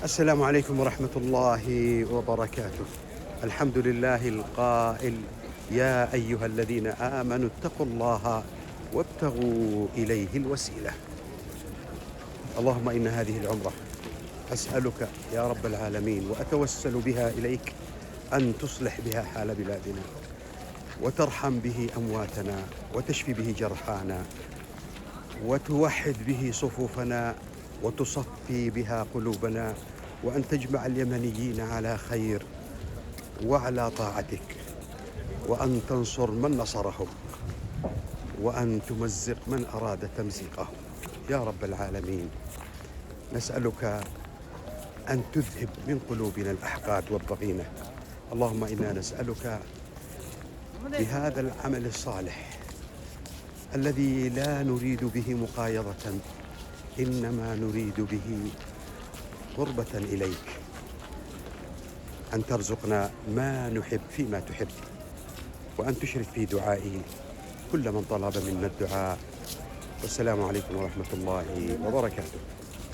السلام عليكم ورحمة الله وبركاته. الحمد لله القائل: يا أيها الذين آمنوا اتقوا الله وابتغوا إليه الوسيلة. اللهم إن هذه العمرة أسألك يا رب العالمين وأتوسل بها إليك أن تصلح بها حال بلادنا، وترحم به أمواتنا، وتشفي به جرحانا، وتوحد به صفوفنا، وتصفي بها قلوبنا، وأن تجمع اليمنيين على خير وعلى طاعتك، وأن تنصر من نصرهم، وأن تمزق من أراد تمزيقهم يا رب العالمين. نسألك أن تذهب من قلوبنا الأحقاد والضغينة. اللهم إنا نسألك بهذا العمل الصالح الذي لا نريد به مقايضة، إنما نريد به قربة إليك، أن ترزقنا ما نحب فيما تحب، وأن تشرف في دعائه كل من طلب منا الدعاء. والسلام عليكم ورحمة الله وبركاته.